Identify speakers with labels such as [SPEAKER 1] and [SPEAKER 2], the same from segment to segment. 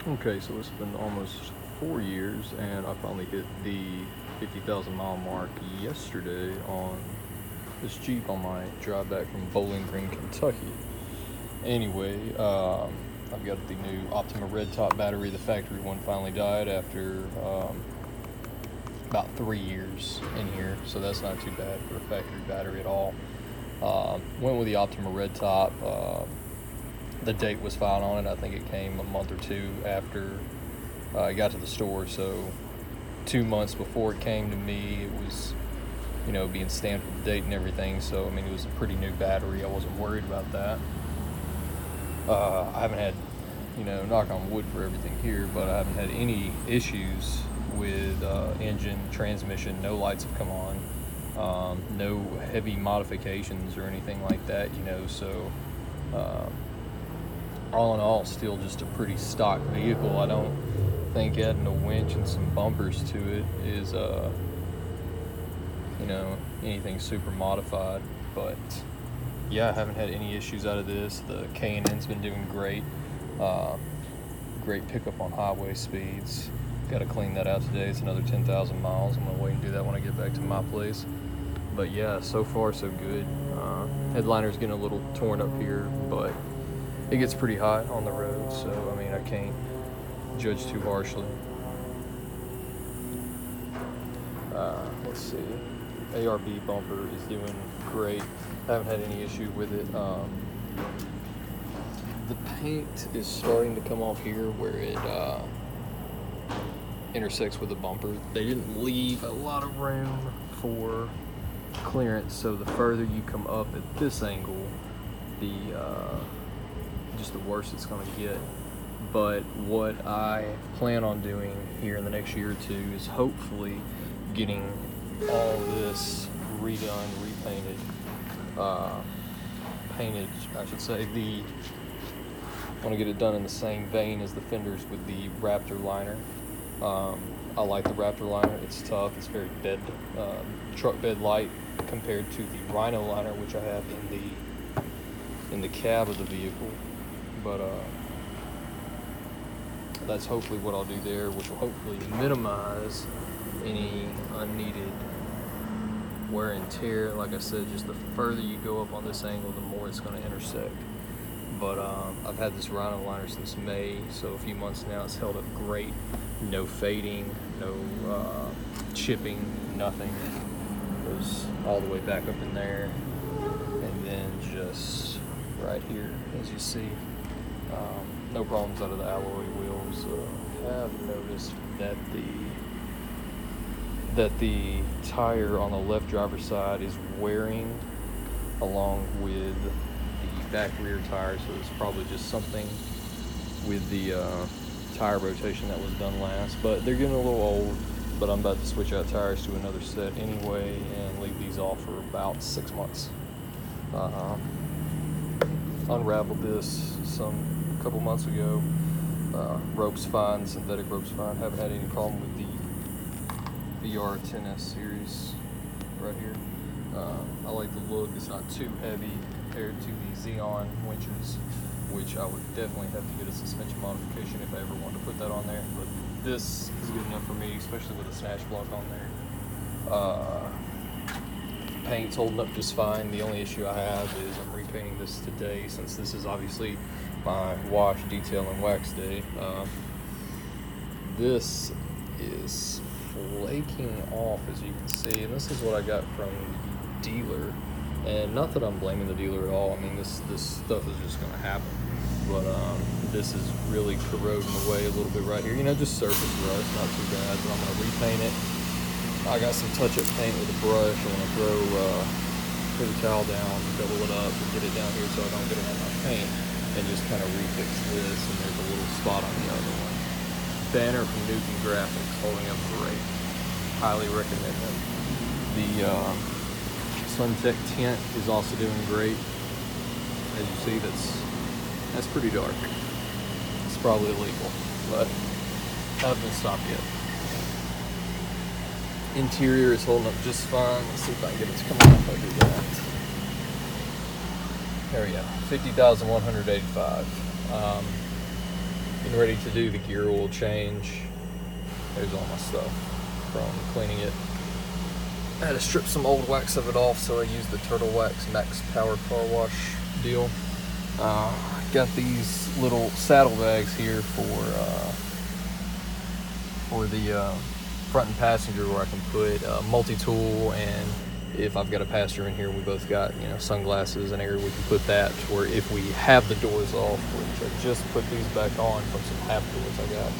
[SPEAKER 1] Okay, so it's been almost 4 years, and I finally hit the 50,000 mile mark yesterday on this Jeep on my drive back from Bowling Green, Kentucky. Anyway, I've got the new Optima Red Top battery. The factory one finally died after about 3 years in here, so that's not too bad for a factory battery at all. Went with the Optima Red Top. The date was filed on it. I think it came a month or two after it got to the store. So 2 months before it came to me, it was, being stamped with the date and everything. So, I mean, it was a pretty new battery. I wasn't worried about that. I haven't had, knock on wood for everything here, but I haven't had any issues with engine, transmission. No lights have come on. No heavy modifications or anything like that, so all in all, still just a pretty stock vehicle. I don't think adding a winch and some bumpers to it is, anything super modified. But yeah, I haven't had any issues out of this. The K&N's been doing great. Great pickup on highway speeds. Got to clean that out today. It's another 10,000 miles. I'm gonna wait and do that when I get back to my place. But yeah, so far so good. Headliner's getting a little torn up here, but it gets pretty hot on the road, so I mean, I can't judge too harshly. Let's see. ARB bumper is doing great. Haven't had any issue with it. The paint is starting to come off here where it intersects with the bumper. They didn't leave a lot of room for clearance, so the further you come up at this angle, just the worse it's going to get. But what I plan on doing here in the next year or two is hopefully getting all this redone, repainted, painted, I should say. I want to get it done in the same vein as the fenders with the Raptor liner. I like the Raptor liner. It's tough. It's very truck bed light compared to the Rhino liner, which I have in the cab of the vehicle. But that's hopefully what I'll do there, which will hopefully minimize any unneeded wear and tear. Like I said, just the further you go up on this angle, the more it's going to intersect. But I've had this Rhino liner since May, so a few months now. It's held up great. No fading, no chipping, nothing. It goes all the way back up in there, and then just right here, as you see. No problems out of the alloy wheels. I have noticed that the tire on the left driver's side is wearing along with the back rear tire, so it's probably just something with the tire rotation that was done last. But they're getting a little old, but I'm about to switch out tires to another set anyway and leave these off for about 6 months. Unraveled this a couple months ago. Rope's fine, synthetic rope's fine. Haven't had any problem with the VR 10S series right here. I like the look. It's not too heavy compared to the Xeon winches, which I would definitely have to get a suspension modification if I ever wanted to put that on there. But this is good enough for me, especially with a snatch block on there. Paint's holding up just fine. The only issue I have is I'm repainting this today, since this is obviously my wash, detail, and wax day. This is flaking off, as you can see, and this is what I got from the dealer. And not that I'm blaming the dealer at all. I mean, this stuff is just going to happen. But this is really corroding away a little bit right here. Just surface rust, not too bad. But I'm going to repaint it. I got some touch-up paint with a brush. I'm going to throw the towel down, double it up, and get it down here so I don't get it on my paint, and just kind of refix this. And there's a little spot on the other one. Banner from Newton Graphics, holding up great. Highly recommend them. The Suntech tint is also doing great. As you see, that's pretty dark. It's probably illegal, but haven't been stopped yet. Interior is holding up just fine. Let's see if I can get it to come on if I do that. There we go, 50,185. getting ready to do the gear oil change. There's all my stuff from cleaning it. I had to strip some old wax of it off, so I used the Turtle Wax Max Power Car Wash deal. Got these little saddlebags here for the front and passenger, where I can put multi-tool, and if I've got a passenger in here, we both got, you know, sunglasses and area we can put that to where if we have the doors off, which I just put these back on from some half doors I got.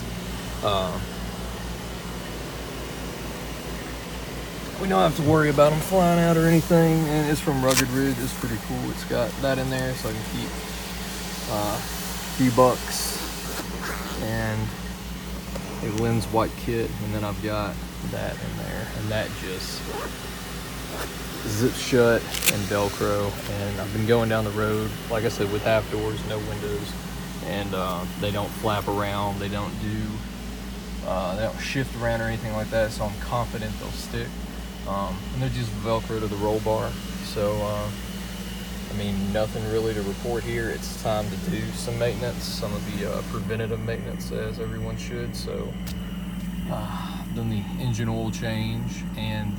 [SPEAKER 1] We don't have to worry about them flying out or anything, and it's from Rugged Ridge. It's pretty cool. It's got that in there so I can keep a few bucks and a lens white kit, and then I've got that in there, and that just zips shut and Velcro. And I've been going down the road, like I said, with half doors, no windows, and they don't flap around, they don't shift around or anything like that, so I'm confident they'll stick. And they're just Velcro to the roll bar, so I mean, nothing really to report here. It's time to do some maintenance, some of the preventative maintenance, as everyone should. So done the engine oil change, and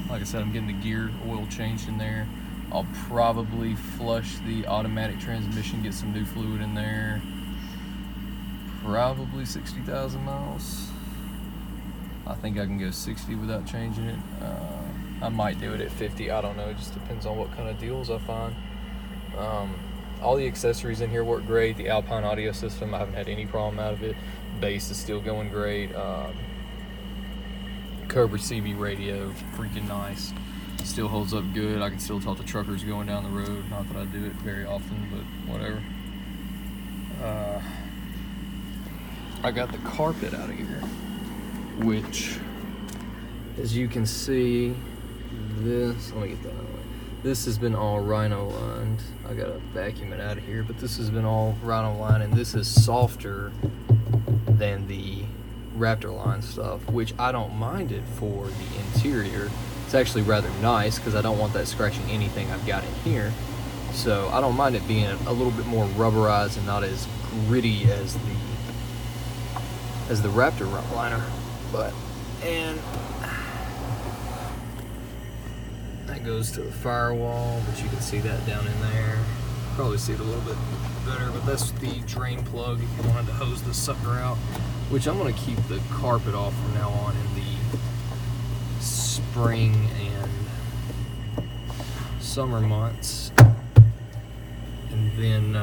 [SPEAKER 1] like I said, I'm getting the gear oil changed in there. I'll probably flush the automatic transmission, get some new fluid in there. Probably 60,000 miles. I think I can go 60 without changing it. I might do it at 50. I don't know. It just depends on what kind of deals I find. All the accessories in here work great. The Alpine audio system, I haven't had any problem out of it. Bass is still going great. Cobra CB radio, freaking nice. Still holds up good. I can still talk to truckers going down the road. Not that I do it very often, but whatever. I got the carpet out of here, which, as you can see, let me get that out of the way. This has been all rhino lined. I gotta vacuum it out of here, but this has been all rhino lined, and this is softer than the Raptor line stuff, which I don't mind it for the interior. It's actually rather nice because I don't want that scratching anything I've got in here. So I don't mind it being a little bit more rubberized and not as gritty as the Raptor liner. And that goes to the firewall, but you can see that down in there. Probably see it a little bit better, but that's the drain plug if you wanted to hose this sucker out, which I'm going to keep the carpet off from now on in the spring and summer months, and then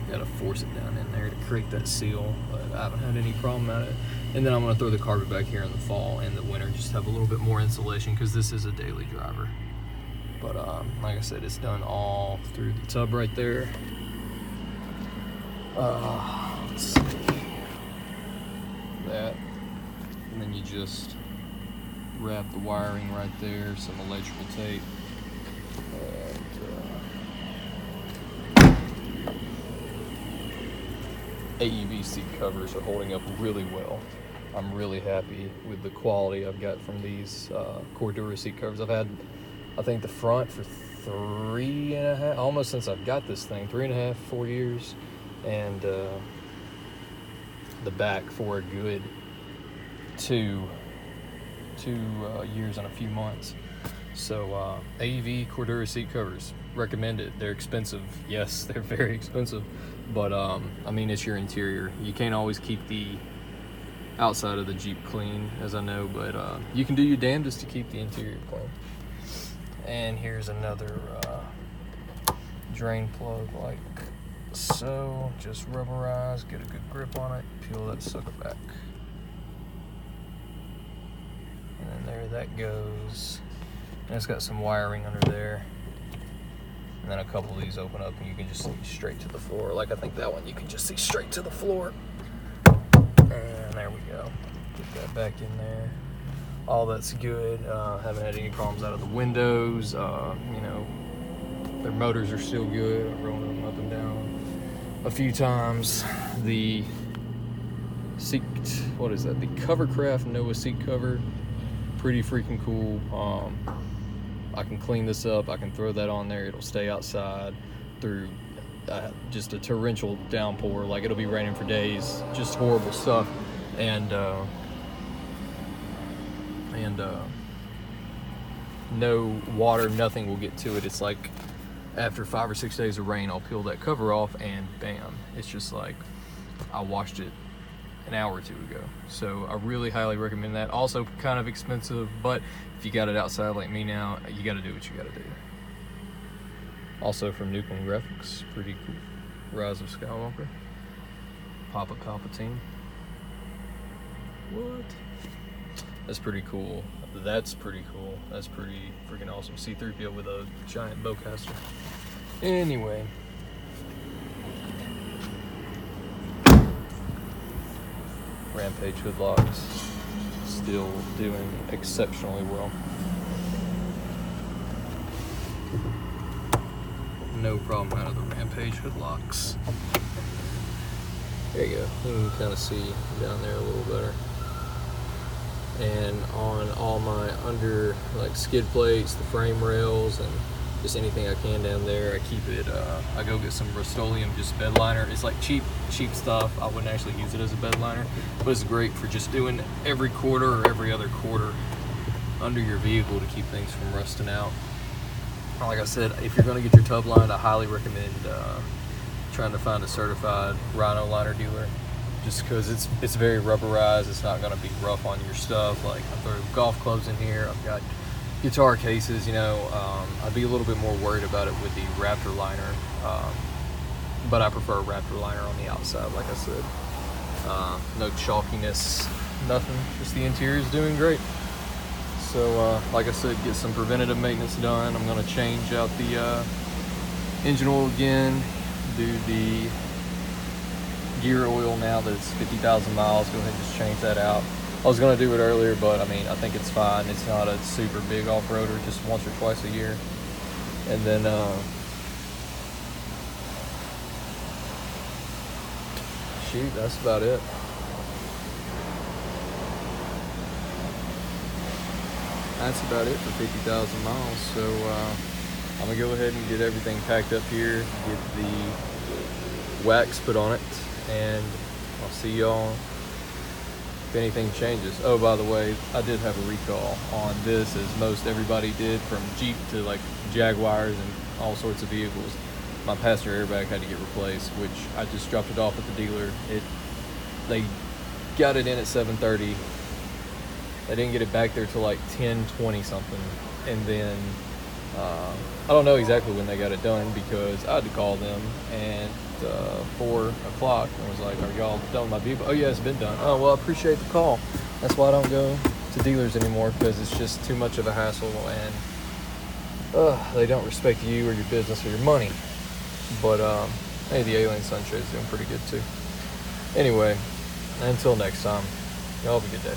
[SPEAKER 1] gotta force it down in there to create that seal, but I haven't had any problem at it. And then I'm going to throw the carpet back here in the fall and the winter, just have a little bit more insulation because this is a daily driver. But like I said, it's done all through the tub right there. Let's see. That. And then you just wrap the wiring right there, some electrical tape. AEV seat covers are holding up really well. I'm really happy with the quality I've got from these Cordura seat covers. I've had, I think, the front for 3.5, almost since I've got this thing, 3.5, 4 years, and the back for a good two years and a few months. So AEV Cordura seat covers, recommend it. They're expensive. Yes, they're very expensive, but I mean, it's your interior. You can't always keep the outside of the Jeep clean, as I know, but you can do your damnedest to keep the interior clean. And here's another drain plug, like so. Just rubberize, get a good grip on it, peel that sucker back, and then there that goes. And it's got some wiring under there, and then a couple of these open up and you can just see straight to the floor. Like I think that one you can just see straight to the floor. And there we go. Get that back in there. All that's good. Haven't had any problems out of the windows. You know, their motors are still good. I've rolled them up and down a few times. The seat, what is that? The Covercraft Noah seat cover. Pretty freaking cool. I can clean this up. I can throw that on there. It'll stay outside through just a torrential downpour. Like, it'll be raining for days, just horrible stuff. And no water, nothing will get to it. It's like after 5 or 6 days of rain, I'll peel that cover off and bam, it's just like I washed it an hour or two ago. So I really highly recommend that. Also kind of expensive, but if you got it outside like me now, you got to do what you got to do. Also from Rubicon Graphics, pretty cool. Rise of Skywalker. Papa Palpatine. What? That's pretty cool. That's pretty cool. That's pretty freaking awesome. C-3PO with a giant bowcaster. Anyway. Rampage hoodlocks. Still doing exceptionally well. No problem out of the Rampage hoodlocks. There you go. You can kind of see down there a little better. And on all my under, like, skid plates, the frame rails, and just anything I can down there, I keep it, I go get some Rust-Oleum, just bed liner. It's like cheap stuff. I wouldn't actually use it as a bed liner, but it's great for just doing every quarter or every other quarter under your vehicle to keep things from rusting out. Like I said, if you're going to get your tub lined, I highly recommend trying to find a certified Rhino liner dealer, just because it's very rubberized. It's not going to be rough on your stuff. Like, I throw golf clubs in here, I've got guitar cases, you know. I'd be a little bit more worried about it with the Raptor liner, but I prefer a Raptor liner on the outside, like I said. No chalkiness, nothing, just the interior is doing great. So like I said, get some preventative maintenance done. I'm going to change out the engine oil again, do the gear oil now that it's 50,000 miles, go ahead and just change that out. I was going to do it earlier, but I mean, I think it's fine. It's not a super big off-roader, just once or twice a year. And then shoot, that's about it. That's about it for 50,000 miles. So I'm gonna go ahead and get everything packed up here, get the wax put on it, and I'll see y'all if anything changes. Oh, by the way, I did have a recall on this, as most everybody did, from Jeep to like Jaguars and all sorts of vehicles. My passenger airbag had to get replaced, which I just dropped it off at the dealer. They got it in at 7:30. They didn't get it back there till like 10:20 something, and then I don't know exactly when they got it done, because I had to call them and 4 o'clock and was like, "Are y'all done with my vehicle?" "Oh yeah, it's been done." "Oh well, I appreciate the call." That's why I don't go to dealers anymore, because it's just too much of a hassle, and they don't respect you or your business or your money. But hey, the Alien Sunshade is doing pretty good too. Anyway, until next time, y'all have a good day.